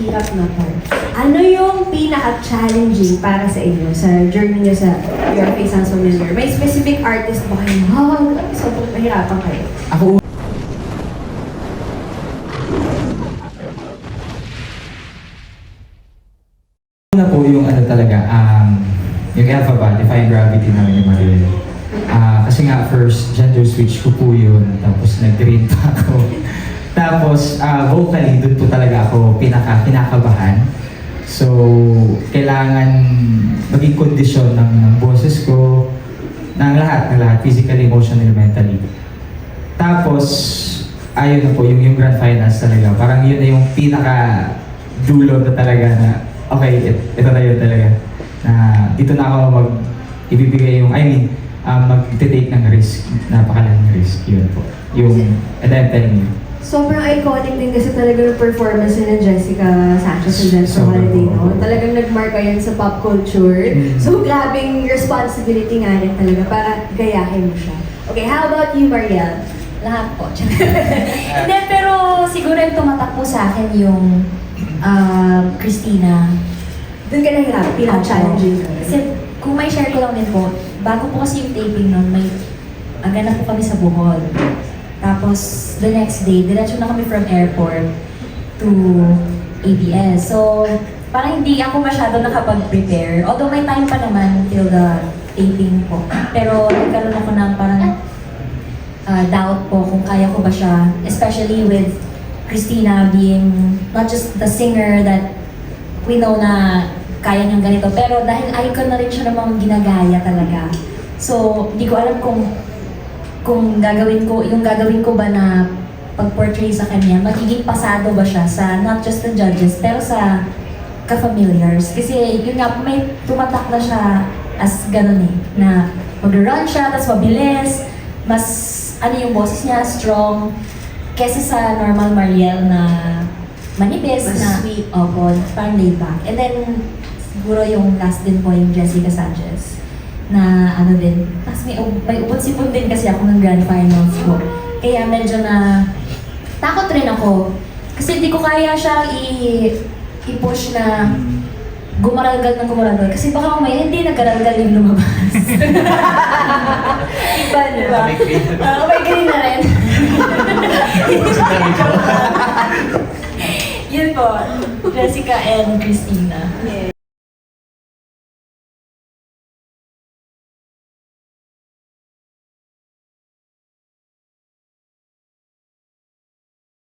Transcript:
mahirap na part. Ano yung pinaka-challenging para sa inyo sa journey niyo sa Your Face Sounds Familiar? May specific artist ba kayo? Sobrang mahirapan kayo. Ako una po yung ano talaga, yung Alphabet, Defying Gravity namin ni Marilyn. Kasi nga first, gender switch ko po yun, tapos nag-train pa ako. Tapos vocally, doon po talaga ako kinakabahan. So, kailangan maging kondisyon ng boses ko, ng lahat, physically, emotionally, mentally. Tapos, ayun na po, yung grand finals talaga. Parang yun na yung pinaka-dulo na talaga na, okay, ito na yun talaga. Na dito na ako ibibigay yung, mag-take ng risk, napakalaking risk, yun po. And I'm telling you. Sobrang iconic din kasi talaga yung performance ni Jessica Sanchez and Jennifer Holiday, no? Talagang nag-mark yan sa pop culture. So, grabing responsibility nga rin talaga para gayahin mo siya. Okay, how about you, Mariel? Lahat po. Hindi, pero siguro yung tumatak po sa akin yung Christina. Doon ka nahirap, pinaka-challenging. Kasi kung may share ko lang din po, bago po kasi yung taping nun, ganap po kami sa Bohol. Tapos, the next day, diretso na kami from airport to ABS. So, parang hindi ako masyado nakapag-prepare. Although may time pa naman till the taping po. Pero nagkaroon ako ng parang doubt po kung kaya ko ba siya. Especially with Christina being not just the singer that we know na kaya niyang ganito. Pero dahil icon na rin siya ng mga ginagaya talaga. So, hindi ko alam kung gagawin ko ba na pag-portray sa kanya, magiging pasado ba siya sa not just the judges, pero sa ka-familiars. Kasi yun nga, may tumatak na siya as ganun eh, na mag-run siya, tapos mabilis, mas yung boses niya, strong, kesa sa normal Mariel na manipis, mas na sweet. Opo, parang laid back. And then, siguro yung last din po yung Jessica Sanchez na din. Tapos may upon-sipon din kasi ako ng grand finals ko. Kaya medyo na takot rin ako. Kasi hindi ko kaya siya i-push na gumaralgal ng gumaralgal. Kasi baka mamaya hindi nagkaralgal yung lumabas. Iba, di ba? May green na rin. Yun po, Jessica and Christina. Yes.